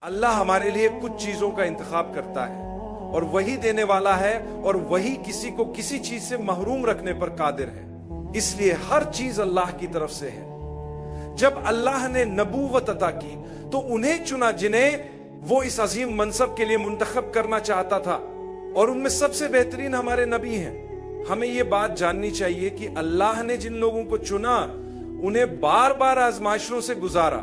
اللہ ہمارے لیے کچھ چیزوں کا انتخاب کرتا ہے اور وہی دینے والا ہے اور وہی کسی کو کسی چیز سے محروم رکھنے پر قادر ہے. اس لیے ہر چیز اللہ کی طرف سے ہے. جب اللہ نے نبوت عطا کی تو انہیں چنا جنہیں وہ اس عظیم منصب کے لیے منتخب کرنا چاہتا تھا، اور ان میں سب سے بہترین ہمارے نبی ہیں. ہمیں یہ بات جاننی چاہیے کہ اللہ نے جن لوگوں کو چنا انہیں بار بار آزمائشوں سے گزارا.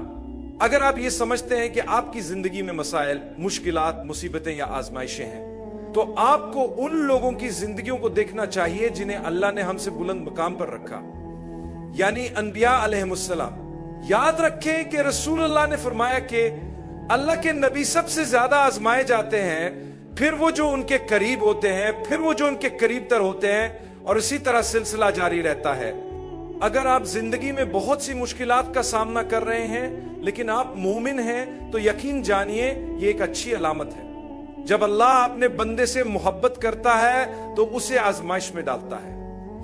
اگر آپ یہ سمجھتے ہیں کہ آپ کی زندگی میں مسائل، مشکلات، مصیبتیں یا آزمائشیں ہیں تو آپ کو ان لوگوں کی زندگیوں کو دیکھنا چاہیے جنہیں اللہ نے ہم سے بلند مقام پر رکھا، یعنی انبیاء علیہ السلام. یاد رکھیں کہ رسول اللہ نے فرمایا کہ اللہ کے نبی سب سے زیادہ آزمائے جاتے ہیں، پھر وہ جو ان کے قریب ہوتے ہیں، پھر وہ جو ان کے قریب تر ہوتے ہیں، اور اسی طرح سلسلہ جاری رہتا ہے. اگر آپ زندگی میں بہت سی مشکلات کا سامنا کر رہے ہیں لیکن آپ مومن ہیں تو یقین جانیے یہ ایک اچھی علامت ہے. جب اللہ اپنے بندے سے محبت کرتا ہے تو اسے آزمائش میں ڈالتا ہے.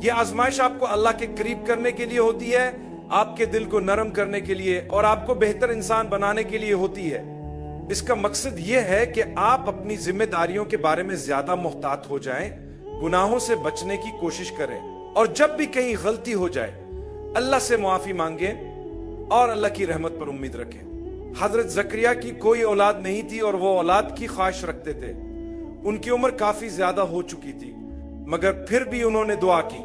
یہ آزمائش آپ کو اللہ کے قریب کرنے کے لیے ہوتی ہے، آپ کے دل کو نرم کرنے کے لیے اور آپ کو بہتر انسان بنانے کے لیے ہوتی ہے. اس کا مقصد یہ ہے کہ آپ اپنی ذمہ داریوں کے بارے میں زیادہ محتاط ہو جائیں، گناہوں سے بچنے کی کوشش کریں، اور جب بھی کہیں غلطی ہو جائے اللہ سے معافی مانگیں اور اللہ کی رحمت پر امید رکھیں. حضرت زکریا کی کوئی اولاد نہیں تھی اور وہ اولاد کی خواہش رکھتے تھے. ان کی عمر کافی زیادہ ہو چکی تھی مگر پھر بھی انہوں نے دعا کی.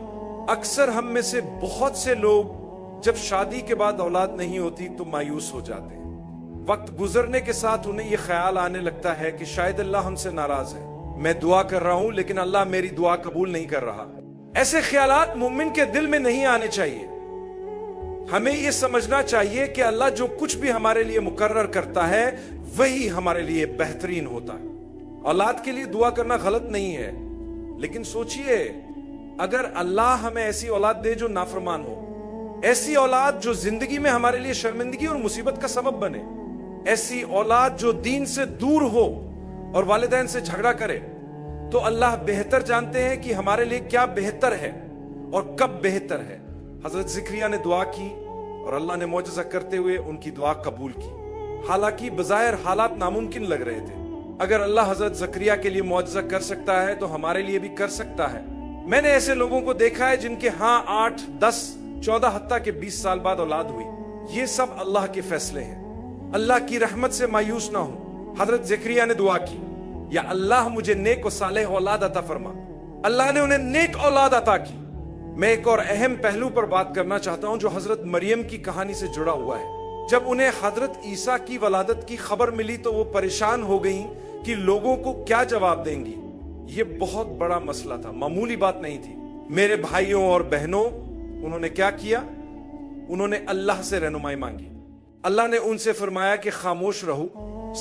اکثر ہم میں سے بہت سے لوگ جب شادی کے بعد اولاد نہیں ہوتی تو مایوس ہو جاتے ہیں. وقت گزرنے کے ساتھ انہیں یہ خیال آنے لگتا ہے کہ شاید اللہ ہم سے ناراض ہے، میں دعا کر رہا ہوں لیکن اللہ میری دعا قبول نہیں کر رہا. ایسے خیالات مومن کے دل میں نہیں آنے چاہیے. ہمیں یہ سمجھنا چاہیے کہ اللہ جو کچھ بھی ہمارے لیے مقرر کرتا ہے وہی ہمارے لیے بہترین ہوتا ہے. اولاد کے لیے دعا کرنا غلط نہیں ہے، لیکن سوچئے اگر اللہ ہمیں ایسی اولاد دے جو نافرمان ہو، ایسی اولاد جو زندگی میں ہمارے لیے شرمندگی اور مصیبت کا سبب بنے، ایسی اولاد جو دین سے دور ہو اور والدین سے جھگڑا کرے، تو اللہ بہتر جانتے ہیں کہ ہمارے لیے کیا بہتر ہے اور کب بہتر ہے. حضرت زکریا نے دعا کی اور اللہ نے معجزہ کرتے ہوئے ان کی دعا قبول کی. حالانکہ بظاہر حالات ناممکن لگ رہے تھے. اگر اللہ حضرت زکریا کے لیے معجزہ کر سکتا ہے تو ہمارے لیے بھی کر سکتا ہے. میں نے ایسے لوگوں کو دیکھا ہے جن کے 8, 10, 14 حتیٰ کہ 20 سال بعد اولاد ہوئی. یہ سب اللہ کے فیصلے ہیں. اللہ کی رحمت سے مایوس نہ ہو. حضرت زکریا نے دعا کی، یا اللہ مجھے نیک و صالح اولاد عطا فرما. اللہ نے انہیں نیک اولاد عطا کی. میں ایک اور اہم پہلو پر بات کرنا چاہتا ہوں جو حضرت مریم کی کہانی سے جڑا ہوا ہے. جب انہیں حضرت عیسیٰ کی ولادت کی خبر ملی تو وہ پریشان ہو گئیں کہ لوگوں کو کیا جواب دیں گی. یہ بہت بڑا مسئلہ تھا، معمولی بات نہیں تھی. میرے بھائیوں اور بہنوں، انہوں نے کیا کیا؟ انہوں نے اللہ سے رہنمائی مانگی. اللہ نے ان سے فرمایا کہ خاموش رہو،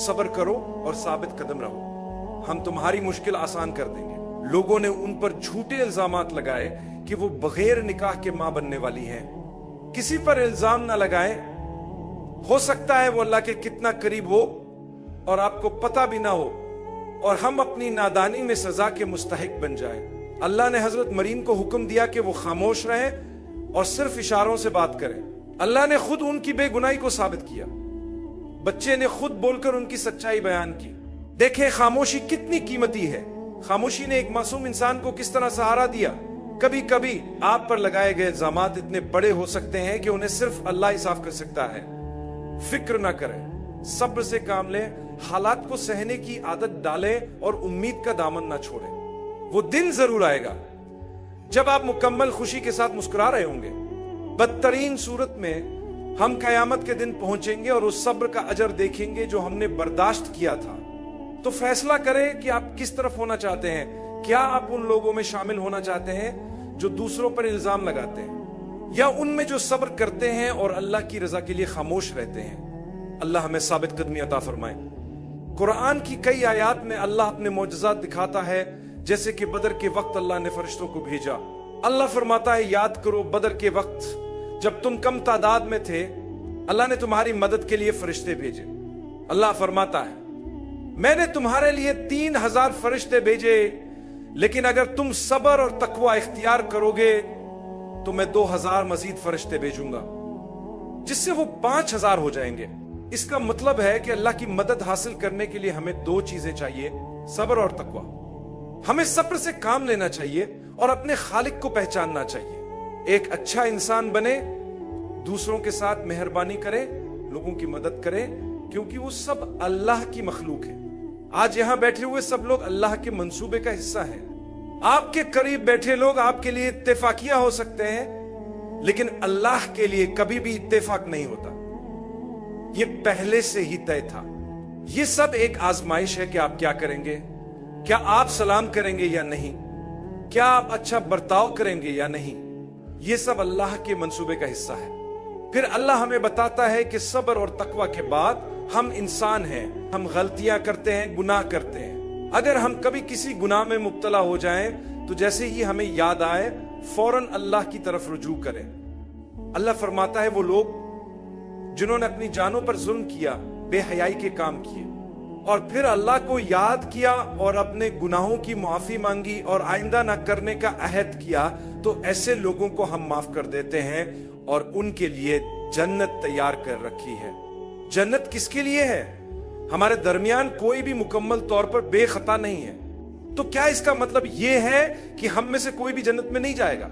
صبر کرو اور ثابت قدم رہو، ہم تمہاری مشکل آسان کر دیں گے. لوگوں نے ان پر جھوٹے الزامات لگائے کہ وہ بغیر نکاح کے ماں بننے والی ہیں. کسی پر الزام نہ لگائیں، ہو سکتا ہے وہ اللہ کے کتنا قریب ہو اور آپ کو پتہ بھی نہ ہو اور ہم اپنی نادانی میں سزا کے مستحق بن جائیں. اللہ نے حضرت مریم کو حکم دیا کہ وہ خاموش رہیں اور صرف اشاروں سے بات کریں. اللہ نے خود ان کی بے گناہی کو ثابت کیا. بچے نے خود بول کر ان کی سچائی بیان کی. دیکھیں خاموشی کتنی قیمتی ہے. خاموشی نے ایک معصوم انسان کو کس طرح سہارا دیا. کبھی کبھی آپ پر لگائے گئے الزامات اتنے بڑے ہو سکتے ہیں کہ انہیں صرف اللہ ہی صاف کر سکتا ہے. فکر نہ کریں، صبر سے کام لیں، حالات کو سہنے کی عادت ڈالیں اور امید کا دامن نہ چھوڑیں. وہ دن ضرور آئے گا جب آپ مکمل خوشی کے ساتھ مسکرا رہے ہوں گے. بدترین صورت میں ہم قیامت کے دن پہنچیں گے اور اس صبر کا اجر دیکھیں گے جو ہم نے برداشت کیا تھا. تو فیصلہ کریں کہ آپ کس طرف ہونا چاہتے ہیں. کیا آپ ان لوگوں میں شامل ہونا چاہتے ہیں جو دوسروں پر الزام لگاتے ہیں، یا ان میں جو صبر کرتے ہیں اور اللہ کی رضا کے لیے خاموش رہتے ہیں؟ اللہ ہمیں ثابت قدمی عطا فرمائے. قرآن کی کئی آیات میں اللہ اپنے معجزات دکھاتا ہے، جیسے کہ بدر کے وقت اللہ نے فرشتوں کو بھیجا. اللہ فرماتا ہے یاد کرو بدر کے وقت جب تم کم تعداد میں تھے، اللہ نے تمہاری مدد کے لیے فرشتے بھیجے. اللہ فرماتا ہے میں نے تمہارے لیے 3000 فرشتے بھیجے، لیکن اگر تم صبر اور تقوی اختیار کرو گے تو میں 2000 مزید فرشتے بھیجوں گا، جس سے وہ 5000 ہو جائیں گے. اس کا مطلب ہے کہ اللہ کی مدد حاصل کرنے کے لیے ہمیں دو چیزیں چاہیے، صبر اور تقوی۔ ہمیں صبر سے کام لینا چاہیے اور اپنے خالق کو پہچاننا چاہیے۔ ایک اچھا انسان بنے، دوسروں کے ساتھ مہربانی کرے، لوگوں کی مدد کرے، کیونکہ وہ سب اللہ کی مخلوق ہے۔ آج یہاں بیٹھے ہوئے سب لوگ اللہ کے منصوبے کا حصہ ہیں۔ آپ کے قریب بیٹھے لوگ آپ کے لیے اتفاقیہ ہو سکتے ہیں، لیکن اللہ کے لیے کبھی بھی اتفاق نہیں ہوتا، یہ پہلے سے ہی طے تھا۔ یہ سب ایک آزمائش ہے کہ آپ کیا کریں گے، کیا آپ سلام کریں گے یا نہیں، کیا آپ اچھا برتاؤ کریں گے یا نہیں، یہ سب اللہ کے منصوبے کا حصہ ہے۔ پھر اللہ ہمیں بتاتا ہے کہ صبر اور تقوی کے بعد ہم انسان ہیں، ہم غلطیاں کرتے ہیں، گناہ کرتے ہیں۔ اگر ہم کبھی کسی گناہ میں مبتلا ہو جائیں تو جیسے ہی ہمیں یاد آئے فوراً اللہ کی طرف رجوع کریں۔ اللہ فرماتا ہے وہ لوگ جنہوں نے اپنی جانوں پر ظلم کیا، بے حیائی کے کام کیے، اور پھر اللہ کو یاد کیا اور اپنے گناہوں کی معافی مانگی اور آئندہ نہ کرنے کا عہد کیا، تو ایسے لوگوں کو ہم معاف کر دیتے ہیں اور ان کے لیے جنت تیار کر رکھی ہے۔ جنت کس کے لیے ہے؟ ہمارے درمیان کوئی بھی مکمل طور پر بے خطا نہیں ہے، تو کیا اس کا مطلب یہ ہے کہ ہم میں سے کوئی بھی جنت میں نہیں جائے گا؟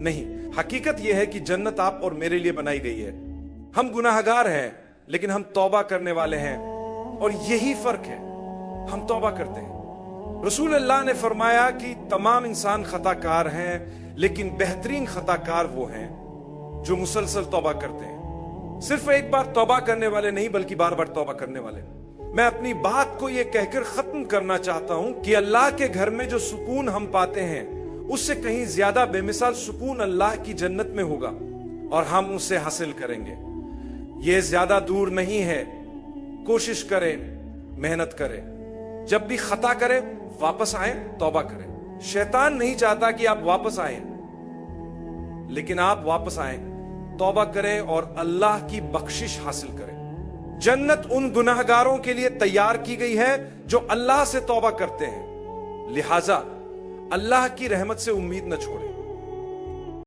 نہیں، حقیقت یہ ہے کہ جنت آپ اور میرے لیے بنائی گئی ہے۔ ہم گناہگار ہیں لیکن ہم توبہ کرنے والے ہیں، اور یہی فرق ہے، ہم توبہ کرتے ہیں۔ رسول اللہ نے فرمایا کہ تمام انسان خطا کار ہیں، لیکن بہترین خطا کار وہ ہیں جو مسلسل توبہ کرتے ہیں۔ صرف ایک بار توبہ کرنے والے نہیں، بلکہ بار بار توبہ کرنے والے۔ میں اپنی بات کو یہ کہہ کر ختم کرنا چاہتا ہوں کہ اللہ کے گھر میں جو سکون ہم پاتے ہیں اس سے کہیں زیادہ بے مثال سکون اللہ کی جنت میں ہوگا، اور ہم اسے حاصل کریں گے۔ یہ زیادہ دور نہیں ہے، کوشش کریں، محنت کریں، جب بھی خطا کریں واپس آئیں، توبہ کریں۔ شیطان نہیں چاہتا کہ آپ واپس آئیں، لیکن آپ واپس آئیں، توبہ کریں اور اللہ کی بخشش حاصل کریں۔ جنت ان گناہگاروں کے لیے تیار کی گئی ہے جو اللہ سے توبہ کرتے ہیں، لہٰذا اللہ کی رحمت سے امید نہ چھوڑیں۔